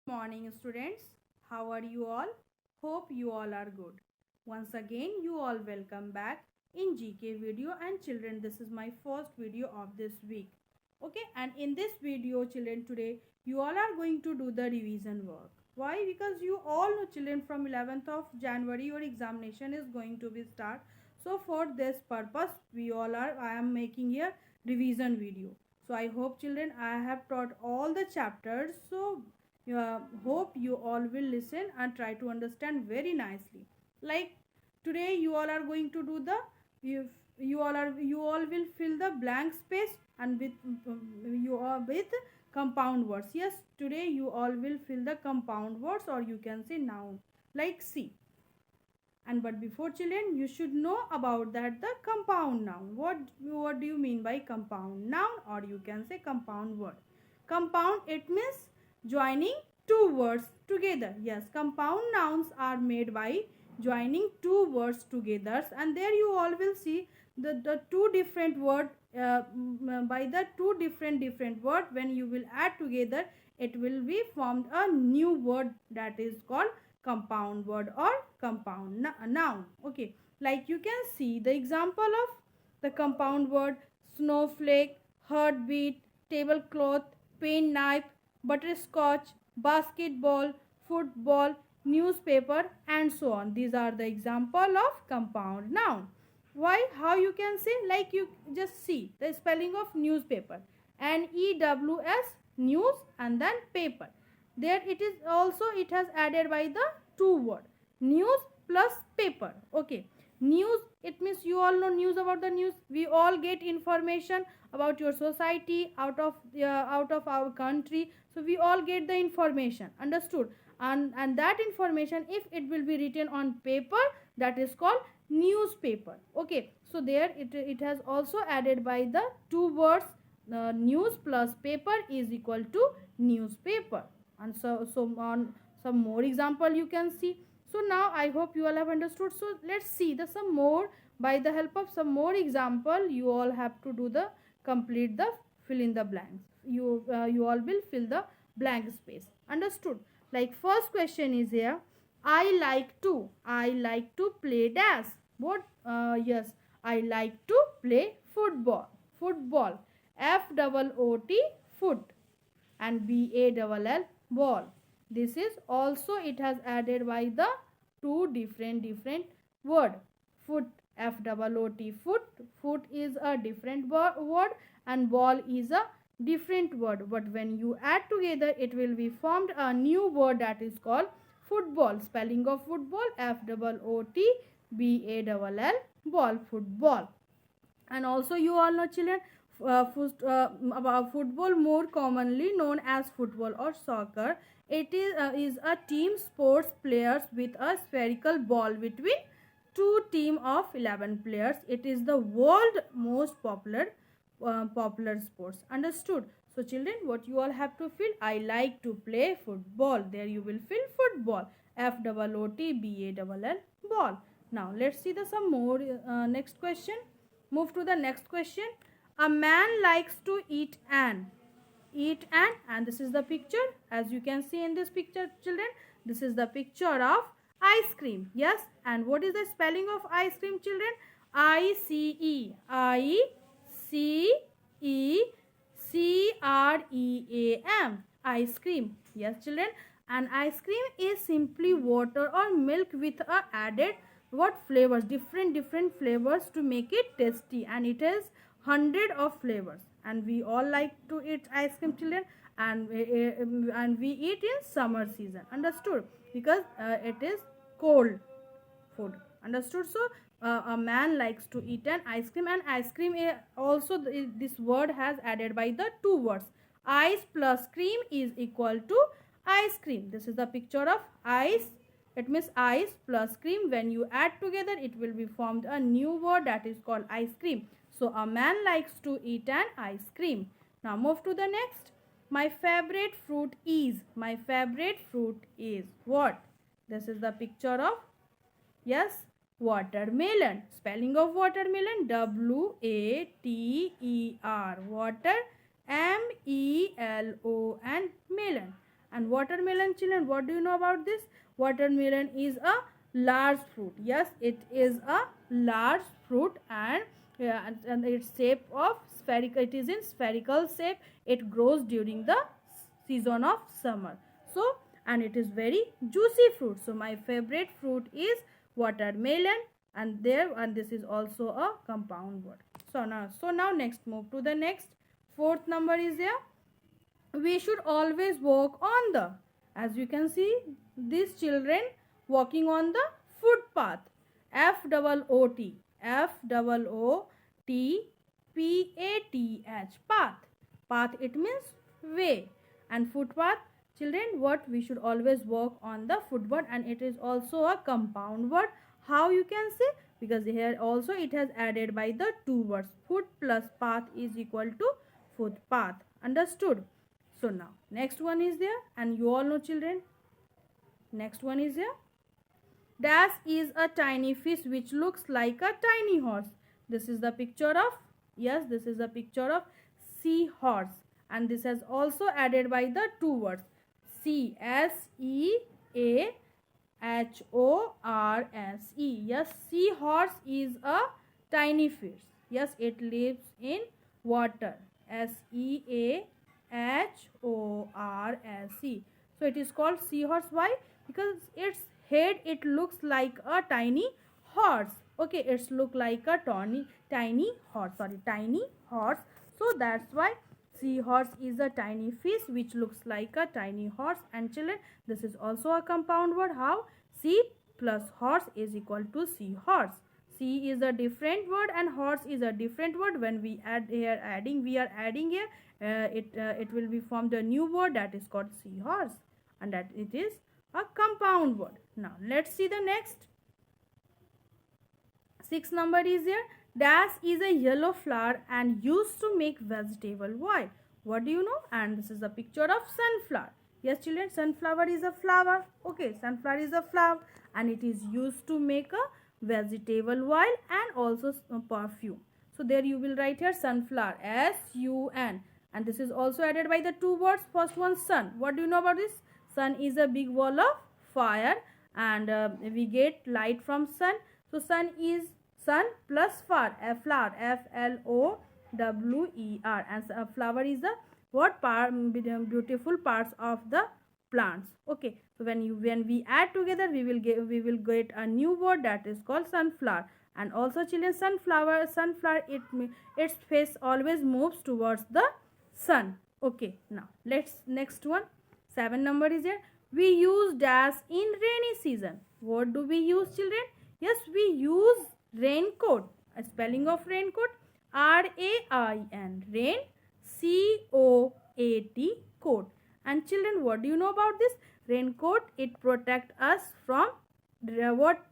Morning students, how are you all? Hope you all are good. Once again you all welcome back in GK video, and children, this is my first video of this week. Okay, and in this video children, today you all are going to do the revision work. Why? Because you all know children, from 11th of January your examination is going to be start. So for this purpose I am making here revision video. So I hope children I have taught all the chapters. So hope you all will listen and try to understand very nicely. Like today you all are going to do the you, you all will fill the blank space and with you are with compound words. Yes, today you all will fill the compound words, or you can say noun, like see. And but before children, you should know about that the compound noun. What do you mean by compound noun, or you can say compound word? Compound, it means joining two words together. Yes, compound nouns are made by joining two words together, and there you all will see the two different word, by the two different word, when you will add together, it will be formed a new word that is called compound word or compound noun. Okay, like you can see the example of the compound word: snowflake, heartbeat, tablecloth, penknife, butterscotch, basketball, football, newspaper, and so on. These are the example of compound noun. Why? How you can say? Like you just see the spelling of newspaper, NEWS, news, and then paper. There it is also, it has added by the two word, news plus paper. Okay, news, it means you all know news. About the news, we all get information about your society, out of our country. So we all get the information, understood? And that information, if it will be written on paper, that is called newspaper. Okay, so there it has also added by the two words, news plus paper is equal to newspaper. And so on, some more example you can see. So now I hope you all have understood. So let's see the some more. By the help of some more example, you all have to do the complete the fill in the blanks. You all will fill the blank space, understood? Like first question is here: I like to play dash. What? Yes, I like to play football, FOOT, foot, and BALL, ball. This is also, it has added by the two different word. Foot, FOOT, foot is a different word, and ball is a different word, but when you add together it will be formed a new word that is called football. Spelling of football: FOOTBALL, ball, football. And also you all know children, about football, more commonly known as football or soccer. It is a team sports players with a spherical ball between two team of 11 players. It is the world most popular sports, understood? So children, what you all have to fill: I like to play football. There you will fill football, FOOTBALL, ball. Now let's see the some more next question. Move to the next question. A man likes to eat an, and this is the picture. As you can see in this picture children, this is the picture of ice cream. Yes, and what is the spelling of ice cream children? ICE ice cream. Yes children, and ice cream is simply water or milk with a added what flavors, different flavors to make it tasty, and it has 100 of flavors. And we all like to eat ice cream children, and we eat in summer season, understood? Because it is cold food, understood? So a man likes to eat an ice cream, and ice cream also this word has added by the two words. Ice plus cream is equal to ice cream. This is the picture of ice. It means ice plus cream. When you add together, it will be formed a new word that is called ice cream. So a man likes to eat an ice cream. Now move to the next. My favorite fruit is what? This is the picture of, yes, watermelon. Spelling of watermelon: WATER, water, MELON. Melon. And watermelon, children, what do you know about this? Watermelon is a large fruit. Yes, it is a large fruit, and its shape of spherical, it is in spherical shape. It grows during the season of summer. So, and it is very juicy fruit. So my favorite fruit is watermelon, and this is also a compound word. So now next, move to the next. Fourth number is here. We should always walk on the, as you can see, these children walking on the footpath. F-O-O-T, F-O-O-T-P-A-T-H, path. Path, it means way. And footpath, children, what? We should always walk on the footpath, and it is also a compound word. How you can say? Because here also it has added by the two words. Foot plus path is equal to footpath. Understood? So now next one is there, and you all know, children, next one is there. Dash is a tiny fish which looks like a tiny horse. This is the picture of, yes, this is a picture of seahorse, and this has also added by the two words seahorse. Yes, seahorse is a tiny fish. Yes, it lives in water. seahorse. So it is called seahorse. Why? Because its head, it looks like a tiny horse. Okay, it's look like a tiny horse. So that's why seahorse is a tiny fish which looks like a tiny horse. And children, this is also a compound word. How? Sea plus horse is equal to seahorse. Sea is a different word and horse is a different word. When we add here, we are adding here, it will be formed a new word that is called seahorse, and that it is a compound word. Now let's see the next. 6 number is here. Dash is a yellow flower and used to make vegetable oil. What do you know? And this is a picture of sunflower. Yes, children, sunflower is a flower. Okay, sunflower is a flower, and it is used to make a vegetable oil and also perfume. So there you will write here sunflower, S-U-N, and this is also added by the two words. First one, sun. What do you know about this? Sun is a big ball of fire, and we get light from sun. So sun is sun plus flower, flower, F-L-O-W-E-R, and flower is the what part, beautiful parts of the plants. Okay, so when we add together, we will get a new word that is called sunflower. And also, children, sunflower, its face always moves towards the sun. Okay, now let's next one. 7 number is here. We use dash in rainy season. What do we use, children? Yes, we use raincoat. A spelling of raincoat, R-A-I-N, rain, C-O-A-T, coat. And children, what do you know about this? Raincoat, it protects us from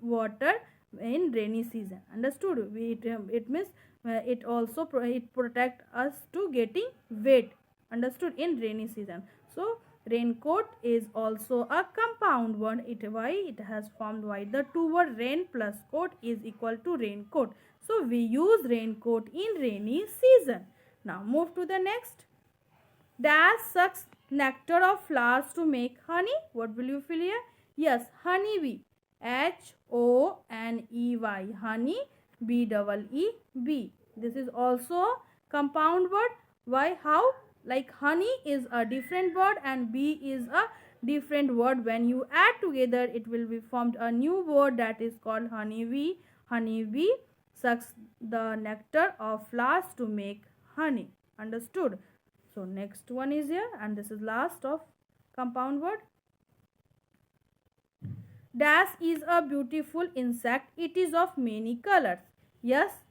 water in rainy season. Understood? It means it also protects us to getting wet. Understood? In rainy season. So raincoat is also a compound word. Why it has formed by the two word rain plus coat is equal to raincoat. So we use raincoat in rainy season. Now move to the next. Dash sucks nectar of flowers to make honey. What will you feel here? Yes, honeybee. H-O-N-E-Y. Honey, B-E-E-B. This is also a compound word. Why? How? Like honey is a different word and bee is a different word. When you add together, it will be formed a new word that is called honeybee. Honeybee sucks the nectar of flowers to make honey. Understood? So next one is here, and this is last of compound word. Dash is a beautiful insect. It is of many colors. Yes,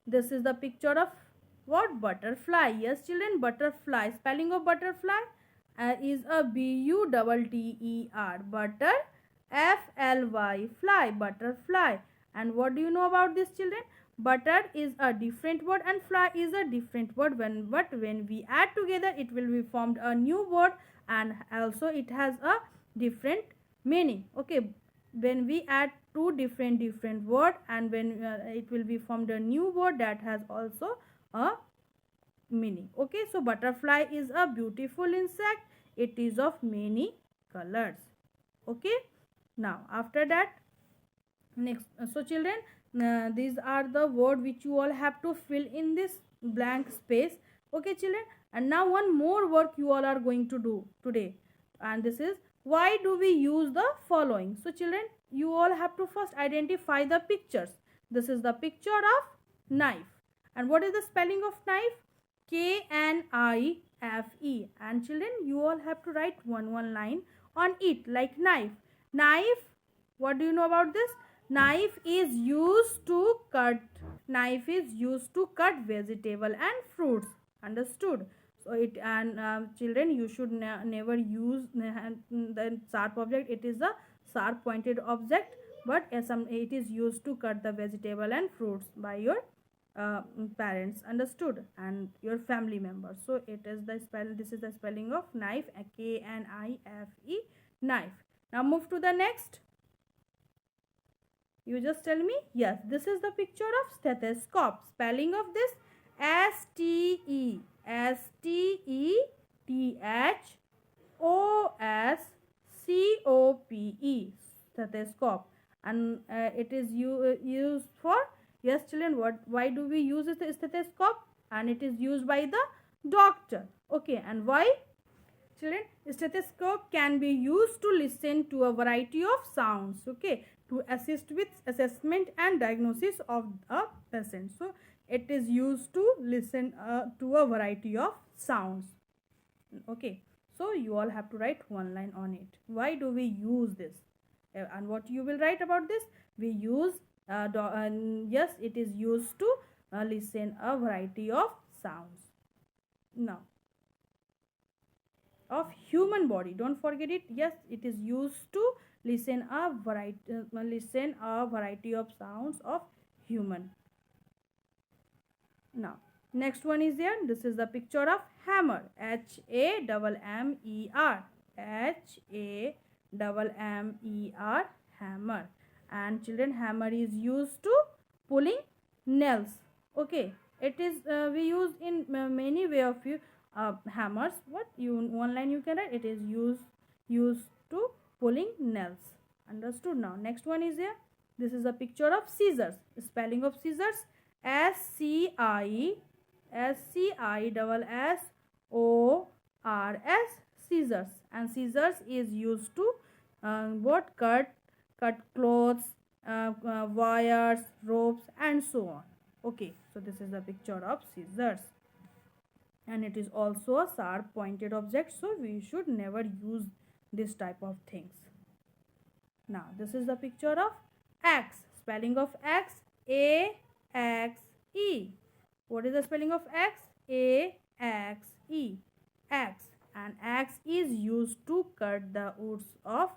this is the picture of what? Butterfly. Yes, children, butterfly. Spelling of butterfly is a B-U-T-T-E-R. Butter, F-L-Y, fly, butterfly. And what do you know about this, children? Butter is a different word and fly is a different word. But when we add together, it will be formed a new word, and also it has a different meaning. Okay, when we add two different word, and when it will be formed a new word that has also a meaning. Okay, so butterfly is a beautiful insect. it is of many colors. Okay. Now after that, next, so children, these are the word which you all have to fill in this blank space. Okay children, and now one more work you all are going to do today, and this is why do we use the following. So children, you all have to first identify the pictures. This is the picture of knife, and what is the spelling of knife? Knife. And children, you all have to write one line on it, like knife. Knife, what do you know about this? Knife is used to cut. Knife is used to cut vegetable and fruits. Understood? So it, and children, you should never use the sharp object. It is a sharp pointed object, but it is used to cut the vegetable and fruits by your parents. Understood? And your family members. So it is the spell. This is the spelling of knife. Knife. Knife. Now move to the next. You just tell me. Yes, this is the picture of stethoscope. Spelling of this: Stethoscope. Stethoscope. And it is used for, yes children, what, why do we use the stethoscope? And it is used by the doctor. Okay, and why? Children, stethoscope can be used to listen to a variety of sounds, okay, to assist with assessment and diagnosis of a patient. So it is used to listen to a variety of sounds. Okay, so you all have to write one line on it. Why do we use this? And what you will write about this? We use yes, it is used to listen a variety of sounds. Now, of human body, don't forget it. Yes, it is used to listen a variety of sounds of human. Now next one is there. This is the picture of hammer. Hammer. Hammer. And children, hammer is used to pulling nails. Okay, it is we use in many way of hammers. What you, one line you can write, it is used to pulling nails. Understood? Now next one is here. This is a picture of scissors. Spelling of scissors: SCISSORS. Scissors. And scissors is used to what, cut clothes, wires, ropes, and so on. Okay, so this is the picture of scissors, and it is also a sharp pointed object, so we should never use this type of things. Now this is the picture of axe. Spelling of axe: AXE. What is the spelling of axe? AXE. Axe. And axe is used to cut the woods of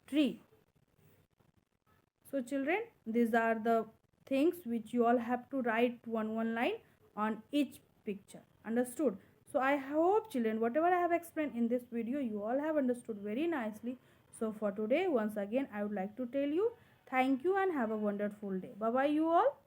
tree. So children, these are the things which you all have to write one line on each picture. Understood? So I hope children, whatever I have explained in this video, you all have understood very nicely. So for today, once again, I would like to tell you thank you and have a wonderful day. Bye bye you all.